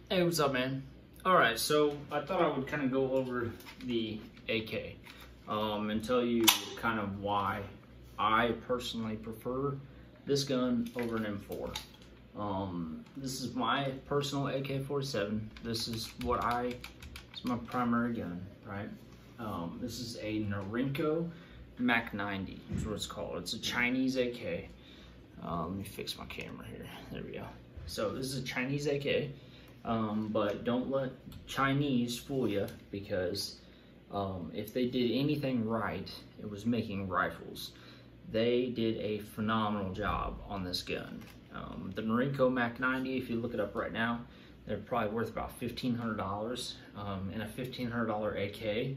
Hey, what's up, man? All right, so I thought I would kind of go over the AK and tell you kind of why I personally prefer this gun over an M4. This is my personal AK-47. This is it's my primary gun, right? This is a Norinco Mac 90, is what it's called. It's a Chinese AK. Let me fix my camera here. There we go. So this is a Chinese AK. But don't let Chinese fool you, because if they did anything right, it was making rifles. They did a phenomenal job on this gun. The Norinco Mac 90, if you look it up right now, they're probably worth about $1,500. And a $1,500 AK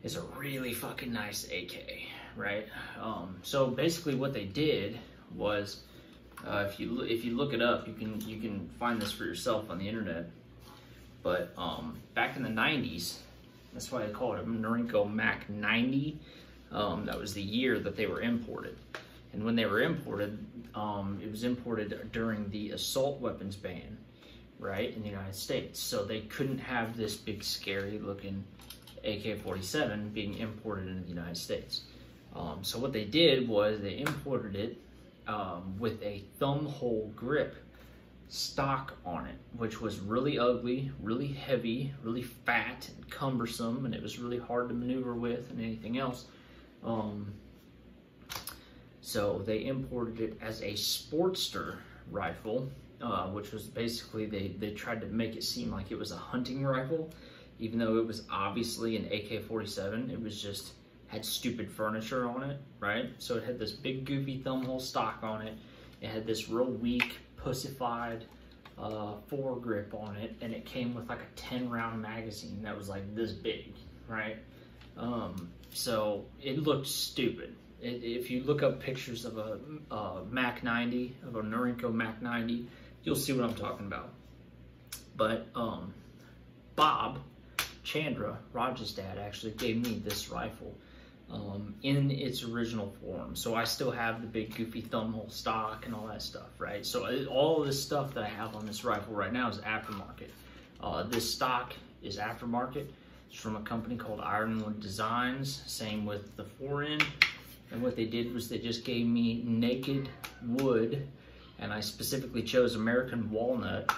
is a really fucking nice AK, right? So basically what they did was, if you look it up, you can find this for yourself on the internet. But back in the 90s, that's why they called it Norinco Mac 90. That was the year that they were imported. And when they were imported, it was imported during the assault weapons ban, right, in the United States. So they couldn't have this big, scary looking AK-47 being imported into the United States. So what they did was they imported it with a thumb hole grip stock on it, which was really ugly, really heavy, really fat and cumbersome, and it was really hard to maneuver with and anything else. So they imported it as a Sportster rifle, which was basically, they tried to make it seem like it was a hunting rifle, even though it was obviously an AK-47. It was just had stupid furniture on it, right? So it had this big goofy thumbhole stock on it. It had this real weak, pussified foregrip on it, and it came with like a 10-round magazine that was like this big, right? So it looked stupid. If you look up pictures of a Mac 90, of a Norinco Mac 90, you'll see what I'm talking about. But Bob Chandra, Raj's dad, actually gave me this rifle in its original form. So I still have the big goofy thumbhole stock and all that stuff, right? So all of this stuff that I have on this rifle right now is aftermarket. This stock is aftermarket. It's from a company called Ironwood Designs. Same with the forend. And what they did was they just gave me naked wood, and I specifically chose American walnut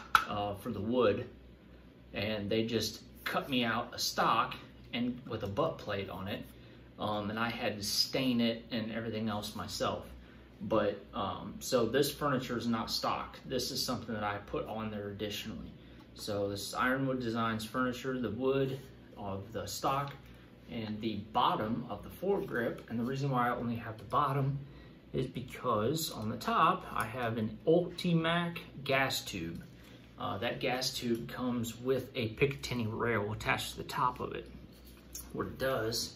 for the wood, and they just cut me out a stock and with a butt plate on it, and I had to stain it and everything else myself. But so this furniture is not stock. This is something that I put on there additionally. So this is Ironwood Designs furniture, the wood of the stock, and the bottom of the foregrip. And the reason why I only have the bottom is because on the top I have an Ultimac gas tube. That gas tube comes with a Picatinny rail attached to the top of it. What it does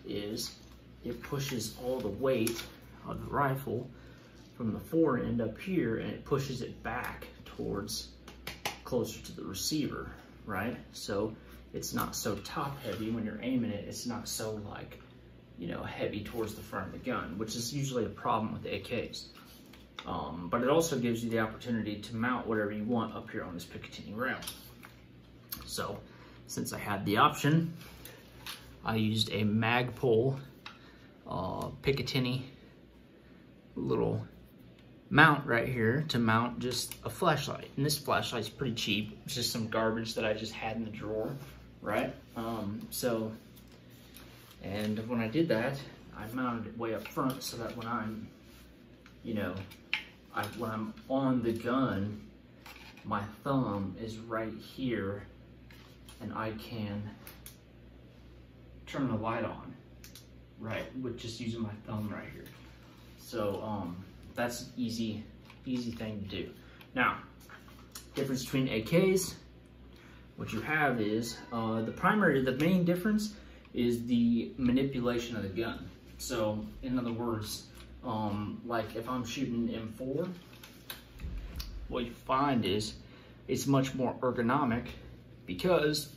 is it pushes all the weight of the rifle from the forend up here, and it pushes it back towards closer to the receiver, right? So it's not so top heavy when you're aiming it. It's not so like, you know, heavy towards the front of the gun, which is usually a problem with AKs. But it also gives you the opportunity to mount whatever you want up here on this Picatinny rail. So since I had the option, I used a Magpul Picatinny little mount right here to mount just a flashlight. And this flashlight's pretty cheap. It's just some garbage that I just had in the drawer, right? And when I did that, I mounted it way up front so that when I'm, you know, when I'm on the gun, my thumb is right here, and I can turn the light on, right, with just using my thumb right here. So that's an easy thing to do. Now, difference between AKs, what you have is, the main difference is the manipulation of the gun. So in other words, like if I'm shooting M4, what you find is it's much more ergonomic because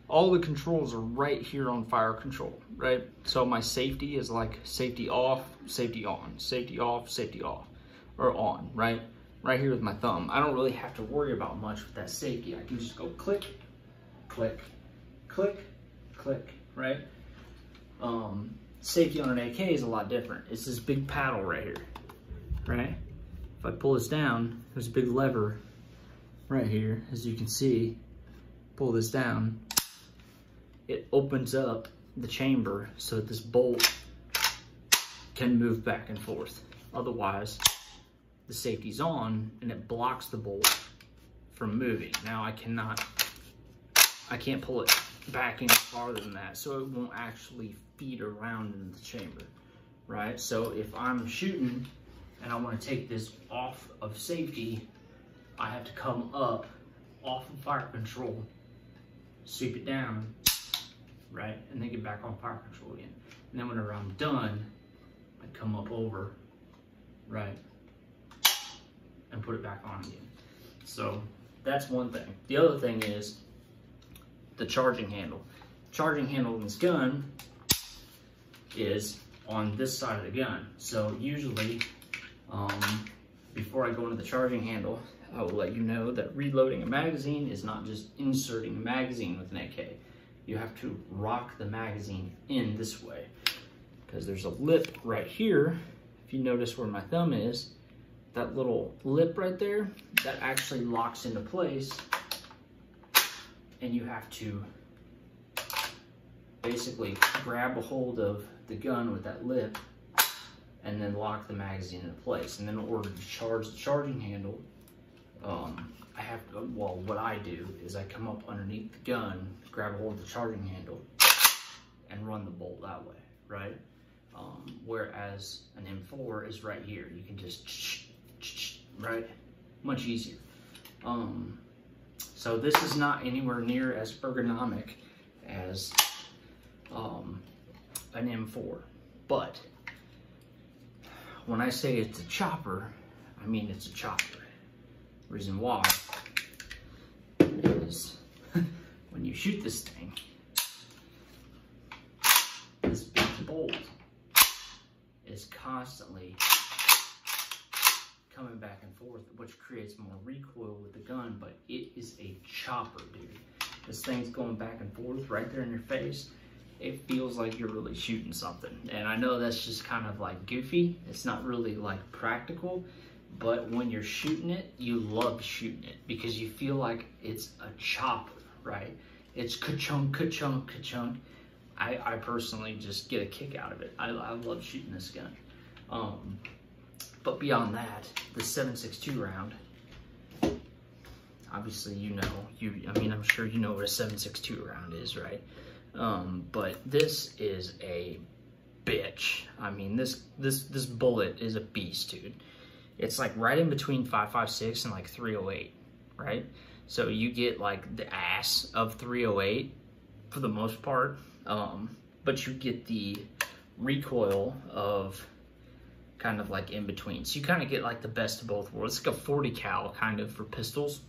all the controls are right here on fire control, right? So my safety is like safety off, safety on, safety off, safety off, or on, right? right here with my thumb. I don't really have to worry about much with that safety. I can just go click, click, click, click, right? Safety on an AK is a lot different. It's this big paddle right here, right? If I pull this down, there's a big lever right here, as you can see. Pull this down, it opens up the chamber so that this bolt can move back and forth. Otherwise, the safety's on and it blocks the bolt from moving. Now I can't pull it back any farther than that, so it won't actually feed around in the chamber, right? So if I'm shooting and I want to take this off of safety, I have to come up off of fire control, sweep it down, right? And then get back on fire control again. And then whenever I'm done, I come up over, right? And put it back on again. So that's one thing. The other thing is the charging handle. Charging handle in this gun is on this side of the gun. So usually, before I go into the charging handle, I will let you know that reloading a magazine is not just inserting a magazine with an AK. You have to rock the magazine in this way, because there's a lip right here. If you notice where my thumb is, that little lip right there, that actually locks into place, and you have to basically grab a hold of the gun with that lip and then lock the magazine into place. And then in order to charge the charging handle, I have to, well, what I do is I come up underneath the gun, grab a hold of the charging handle, and run the bolt that way, right? Whereas an M4 is right here. You can just, right? Much easier. So this is not anywhere near as ergonomic as an M4, but when I say it's a chopper, I mean it's a chopper. Reason why is when you shoot this thing, this big bolt is constantly coming back and forth, which creates more recoil with the gun, but it is a chopper, dude. This thing's going back and forth right there in your face. It feels like you're really shooting something. And I know that's just kind of like goofy. It's not really like practical, but when you're shooting it, you love shooting it because you feel like it's a chopper, right? It's ka-chunk, ka-chunk, ka-chunk. I personally just get a kick out of it. I love shooting this gun. But beyond that, the 7.62 round, obviously you know, I mean, I'm sure you know what a 7.62 round is, right? But this is a bitch. I mean, this bullet is a beast, dude. It's like right in between 5.56 and like 308, right? So you get like the ass of 308 for the most part, but you get the recoil of kind of like in between. So you kind of get like the best of both worlds. It's like a 40 cal kind of for pistols.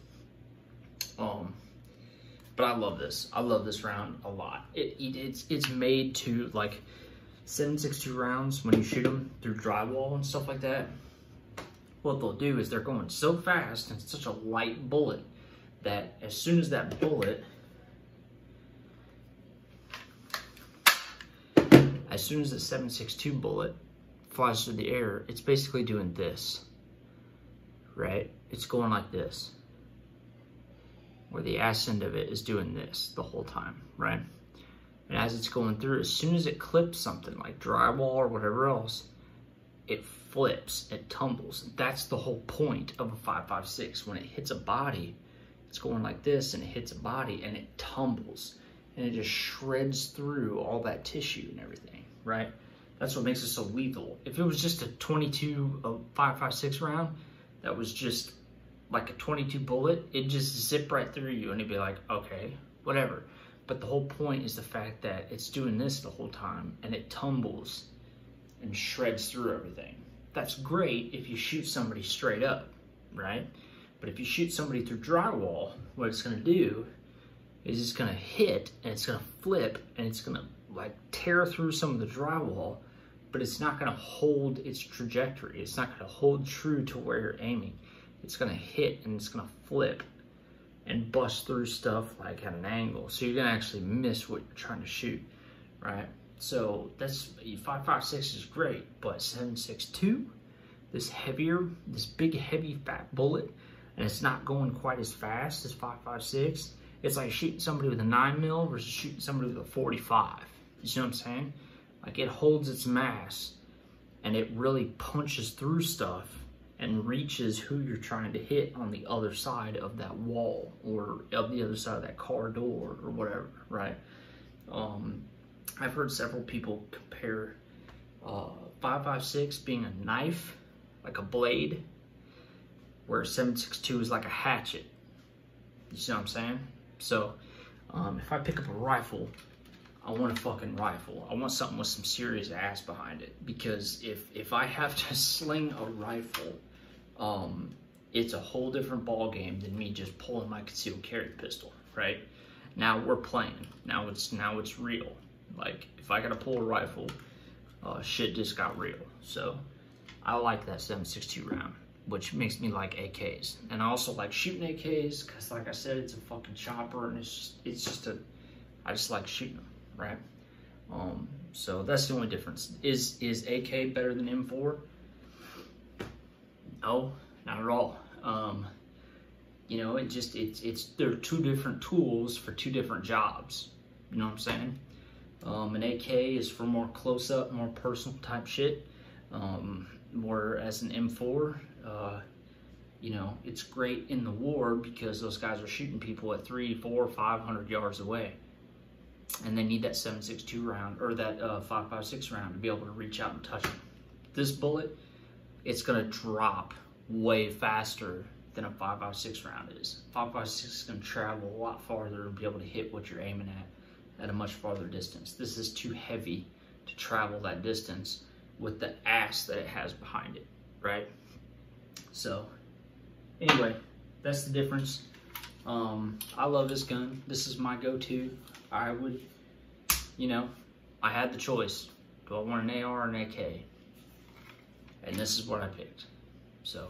But I love this. I love this round a lot. It's made to, like, 7.62 rounds, when you shoot them through drywall and stuff like that, what they'll do is they're going so fast and it's such a light bullet that as soon as that bullet, as soon as the 7.62 bullet flies through the air, it's basically doing this, right? It's going like this, where the ass end of it is doing this the whole time, right? And as it's going through, as soon as it clips something like drywall or whatever else, it flips, it tumbles. That's the whole point of a 5.56. When it hits a body, it's going like this, and it hits a body and it tumbles, and it just shreds through all that tissue and everything, right? That's what makes it so lethal. If it was just a 5.56 round that was just like a 22 bullet, it'd just zip right through you and it'd be like, okay, whatever. But the whole point is the fact that it's doing this the whole time and it tumbles and shreds through everything. That's great if you shoot somebody straight up, right? But if you shoot somebody through drywall, what it's gonna do is it's gonna hit and it's gonna flip and it's gonna like tear through some of the drywall, but it's not gonna hold its trajectory. It's not gonna hold true to where you're aiming. it's gonna hit and it's gonna flip and bust through stuff like at an angle. So you're gonna actually miss what you're trying to shoot, right? So that's 5.56 is great, but 7.62, this heavier, this big heavy fat bullet, and it's not going quite as fast as 5.56. It's like shooting somebody with a 9mm versus shooting somebody with a 45. You see what I'm saying? Like, it holds its mass and it really punches through stuff and reaches who you're trying to hit on the other side of that wall or of the other side of that car door or whatever, right? I've heard several people compare 5.56 being a knife, like a blade, where 7.62 is like a hatchet. You see what I'm saying? So if I pick up a rifle, I want a fucking rifle. I want something with some serious ass behind it, because if I have to sling a rifle, it's a whole different ball game than me just pulling my concealed carry pistol, right? Now we're playing. Now it's real. Like, if I gotta pull a rifle, shit just got real. So I like that 7.62 round, which makes me like AKs. And I also like shooting AKs because, like I said, it's a fucking chopper, and I just like shooting them, right? So that's the only difference. Is AK better than M4? No, not at all. You know, they're two different tools for two different jobs. You know what I'm saying? An AK is for more close-up, more personal type shit. Whereas an M4, you know, it's great in the war because those guys are shooting people at 300, 400, 500 yards away. And they need that 7.62 round, or that 5.56 round, to be able to reach out and touch them. This bullet, it's gonna drop way faster than a 5.56 round is. 5.56 is gonna travel a lot farther and be able to hit what you're aiming at a much farther distance. This is too heavy to travel that distance with the ass that it has behind it, right? So anyway, that's the difference. I love this gun. This is my go-to. I would, you know, I had the choice. Do I want an AR or an AK? And this is what I picked. So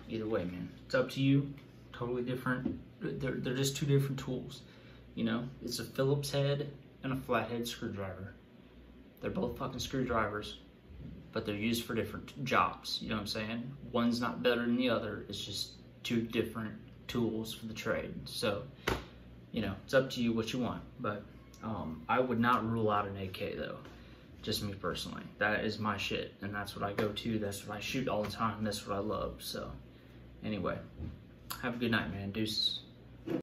either way, man, it's up to you. Totally different. They're just two different tools. You know, it's a Phillips head and a flathead screwdriver. They're both fucking screwdrivers, but they're used for different jobs. You know what I'm saying? One's not better than the other. It's just two different tools for the trade. So, you know, it's up to you what you want. But I would not rule out an AK though. Just me personally. That is my shit, and that's what I go to. That's what I shoot all the time. That's what I love. So, anyway, have a good night, man. Deuces.